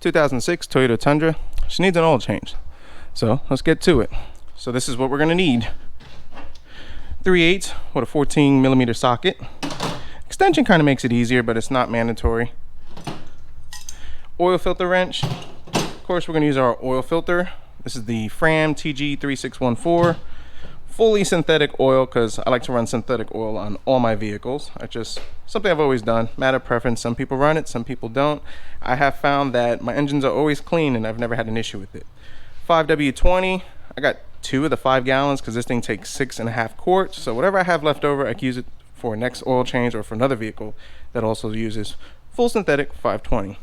2006 Toyota Tundra. She needs an oil change. So let's get to it. So this is what we're gonna need. 3/8 with a 14mm socket. Extension kind of makes it easier, but it's not mandatory. Oil filter wrench. Of course, we're gonna use our oil filter. This is the Fram TG3614. Fully synthetic oil, because I like to run synthetic oil on all my vehicles. It's just something I've always done. Matter of preference. Some people run it, some people don't. I have found that my engines are always clean and I've never had an issue with it. 5W20. I got 2 of the 5 gallons because this thing takes 6.5 quarts. So whatever I have left over, I can use it for next oil change or for another vehicle that also uses full synthetic 520.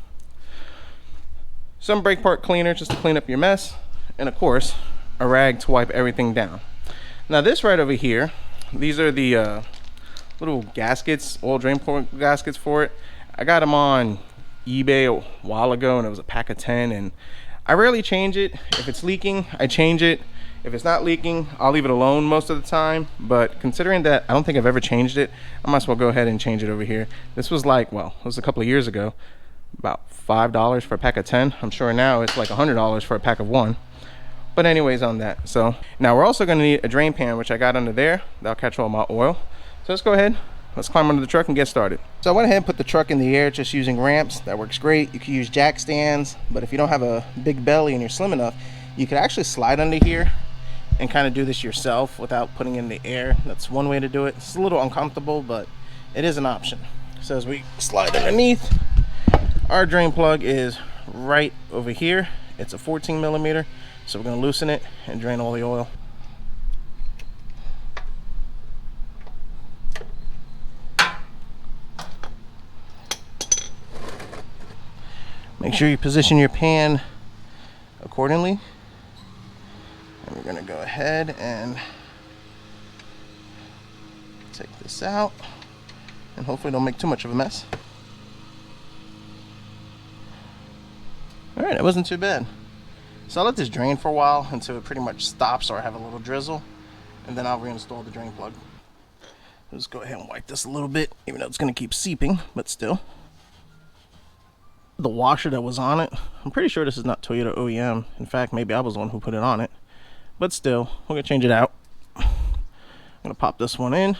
Some brake part cleaner just to clean up your mess. And of course, a rag to wipe everything down. Now this right over here, these are the little gaskets, oil drain port gaskets for it. I got them on eBay a while ago and it was a pack of 10, and I rarely change it. If it's leaking, I change it. If it's not leaking, I'll leave it alone most of the time. But considering that I don't think I've ever changed it, I might as well go ahead and change it over here. This was like, well, it was a couple of years ago, about $5 for a pack of 10. I'm sure now it's like $100 for a pack of 1. But anyways, on that, so now we're also going to need a drain pan, which I got under there. That'll catch all my oil. So let's go ahead, let's climb under the truck and get started. So I went ahead and put the truck in the air just using ramps. That works great. You can use jack stands, but if you don't have a big belly and you're slim enough, you could actually slide under here and kind of do this yourself without putting it in the air. That's one way to do it. It's a little uncomfortable, but it is an option. So as we slide underneath, our drain plug is right over here. It's a 14mm. So we're going to loosen it and drain all the oil. Make sure you position your pan accordingly. And we're going to go ahead and take this out. And hopefully don't make too much of a mess. Alright, it wasn't too bad. So I'll let this drain for a while until it pretty much stops or I have a little drizzle, and then I'll reinstall the drain plug. Let's go ahead and wipe this a little bit, even though it's going to keep seeping, but still. The washer that was on it, I'm pretty sure this is not Toyota OEM. In fact, maybe I was the one who put it on it, but still, we're going to change it out. I'm going to pop this one in.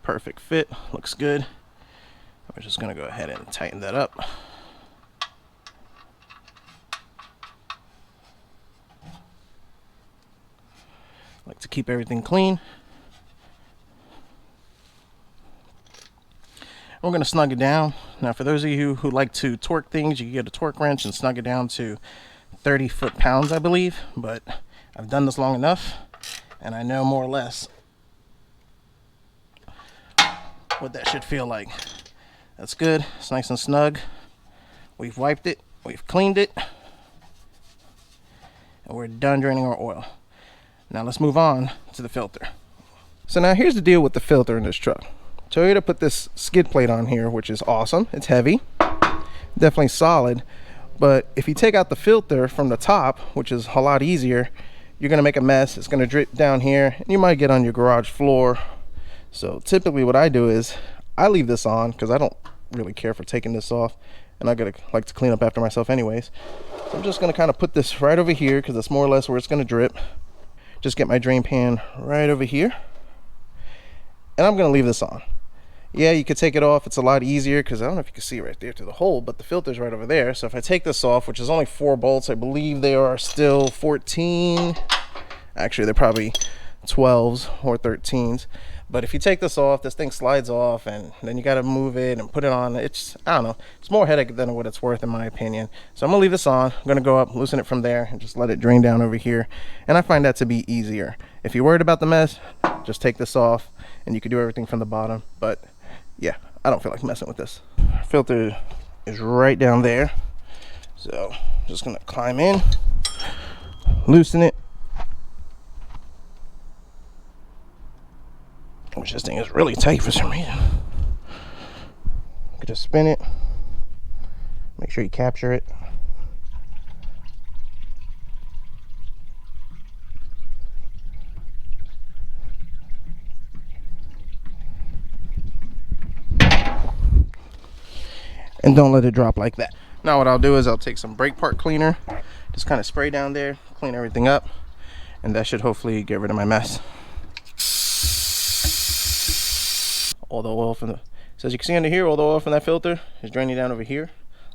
Perfect fit, looks good. We're just going to go ahead and tighten that up. Like to keep everything clean. We're going to snug it down. Now for those of you who like to torque things, you can get a torque wrench and snug it down to 30 foot-pounds, I believe. But I've done this long enough and I know more or less what that should feel like. That's good. It's nice and snug. We've wiped it. We've cleaned it. And we're done draining our oil. Now let's move on to the filter. So now here's the deal with the filter in this truck. Toyota put this skid plate on here, which is awesome. It's heavy, definitely solid. But if you take out the filter from the top, which is a lot easier, you're gonna make a mess. It's gonna drip down here and you might get on your garage floor. So typically what I do is I leave this on because I don't really care for taking this off, and I like to clean up after myself anyways. So I'm just gonna kind of put this right over here because that's more or less where it's gonna drip. Just get my drain pan right over here, and I'm gonna leave this on. Yeah, you could take it off. It's a lot easier because I don't know if you can see right there through the hole, but the filter's right over there. So if I take this off, which is only 4 bolts, I believe they are still 14. Actually, they're probably 12s or 13s. But if you take this off, this thing slides off, and then you got to move it and put it on. It's, I don't know, it's more headache than what it's worth in my opinion. So I'm gonna leave this on. I'm gonna go up, loosen it from there, and just let it drain down over here. And I find that to be easier. If you're worried about the mess, just take this off and you can do everything from the bottom. But yeah, I don't feel like messing with this. Filter is right down there. So I'm just gonna climb in, loosen it. Which this thing is really tight for some reason. You could just spin it. Make sure you capture it. And don't let it drop like that. Now what I'll do is I'll take some brake part cleaner, just kind of spray down there, clean everything up, and that should hopefully get rid of my mess. All the oil from the, so as you can see under here, all the oil from that filter is draining down over here.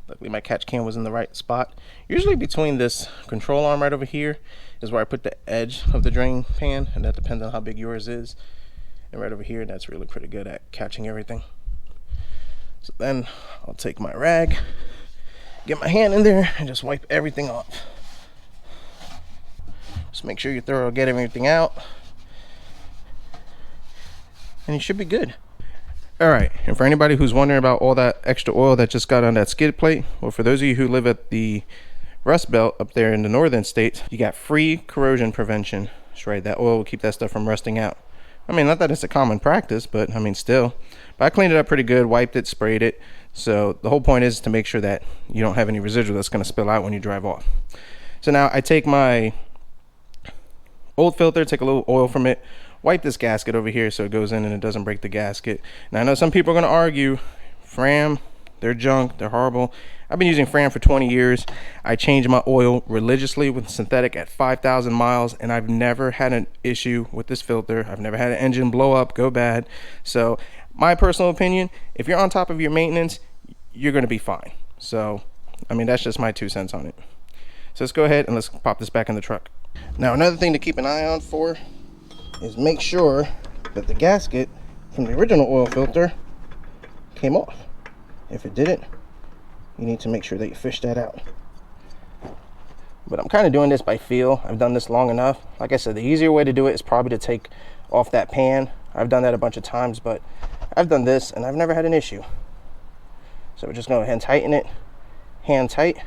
Luckily my catch can was in the right spot. Usually between this control arm right over here is where I put the edge of the drain pan, and that depends on how big yours is. And right over here, that's really pretty good at catching everything. So then I'll take my rag, get my hand in there, and just wipe everything off. Just make sure you're thorough, get everything out, and you should be good. All right, and for anybody who's wondering about all that extra oil that just got on that skid plate, well, for those of you who live at the Rust Belt up there in the northern states, you got free corrosion prevention. That's right, that oil will keep that stuff from rusting out. I mean, not that it's a common practice, but I mean, still. But I cleaned it up pretty good, wiped it, sprayed it. So the whole point is to make sure that you don't have any residual that's going to spill out when you drive off. So now I take my old filter, take a little oil from it, wipe this gasket over here so it goes in and it doesn't break the gasket. Now I know some people are going to argue, Fram, they're junk, they're horrible. I've been using Fram for 20 years. I change my oil religiously with synthetic at 5,000 miles, and I've never had an issue with this filter. I've never had an engine blow up, go bad. So my personal opinion, if you're on top of your maintenance, you're going to be fine. So, I mean, that's just my 2 cents on it. So let's go ahead and let's pop this back in the truck. Now, another thing to keep an eye on for is make sure that the gasket from the original oil filter came off. If it didn't, you need to make sure that you fish that out. But I'm kind of doing this by feel. I've done this long enough. Like I said, the easier way to do it is probably to take off that pan. I've done that a bunch of times, but I've done this and I've never had an issue. So we're just going to go ahead and tighten it, hand tight,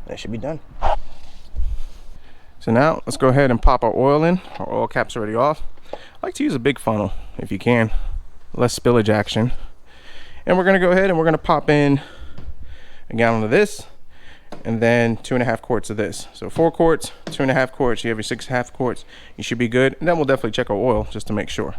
and it should be done. So now let's go ahead and pop our oil in. Our oil cap's already off. I like to use a big funnel if you can, less spillage action. And we're going to go ahead and we're going to pop in a gallon of this, and then 2.5 quarts of this. So 4 quarts, 2.5 quarts, you have your 6.5 quarts. You should be good. And then we'll definitely check our oil just to make sure.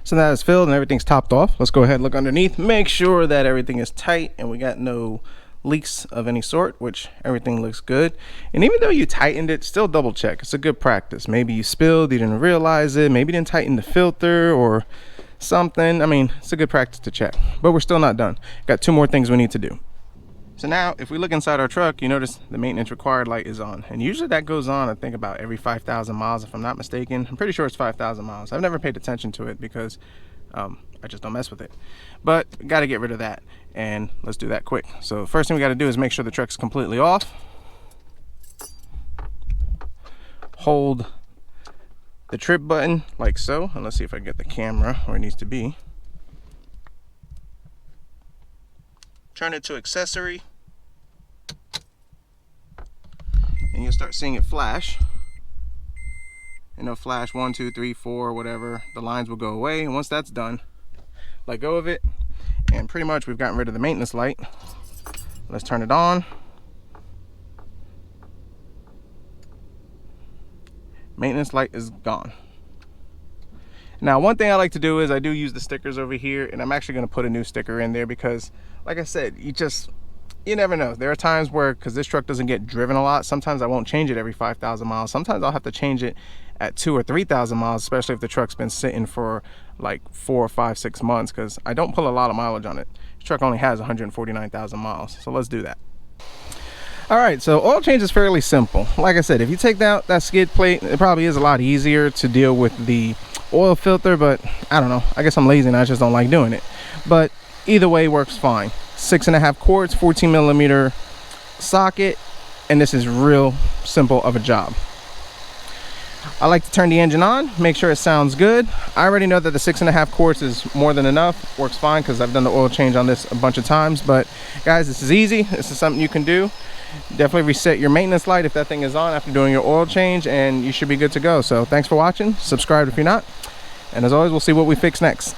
So now it's filled and everything's topped off. Let's go ahead and look underneath, make sure that everything is tight and we got no leaks of any sort, which everything looks good. And even though you tightened it, still double check. It's a good practice. Maybe you spilled, you didn't realize it, maybe you didn't tighten the filter or something. I mean, it's a good practice to check, but we're still not done. Got 2 more things we need to do. So now if we look inside our truck, you notice the maintenance required light is on, and usually that goes on, I think, about every 5,000 miles if I'm not mistaken. I'm pretty sure it's 5,000 miles. I've never paid attention to it because I just don't mess with it, but got to get rid of that, and let's do that quick. So first thing we got to do is make sure the truck's completely off. Hold the trip button like so, and let's see if I can get the camera where it needs to be. Turn it to accessory, and you'll start seeing it flash. And it'll flash 1, 2, 3, 4, whatever. The lines will go away, and once that's done, let go of it, and pretty much we've gotten rid of the maintenance light. Let's turn it on. Maintenance light is gone. Now, one thing I like to do is I do use the stickers over here, and I'm actually going to put a new sticker in there because, like I said, you never know. There are times where, because this truck doesn't get driven a lot, sometimes I won't change it every 5,000 miles. Sometimes I'll have to change it at 2,000 or 3,000 miles, especially if the truck's been sitting for like 4 or 5, 6 months, because I don't pull a lot of mileage on it. This truck only has 149,000 miles, so let's do that. All right, so oil change is fairly simple. Like I said, if you take out that skid plate, it probably is a lot easier to deal with the oil filter, but I don't know. I guess I'm lazy and I just don't like doing it. But either way works fine. 6.5 quarts, 14 millimeter socket, and this is real simple of a job. I like to turn the engine on, make sure it sounds good. I already know that the 6.5 quarts is more than enough. Works fine because I've done the oil change on this a bunch of times. But guys, this is easy. This is something you can do. Definitely reset your maintenance light if that thing is on after doing your oil change, and you should be good to go. So thanks for watching. Subscribe if you're not. And as always, we'll see what we fix next.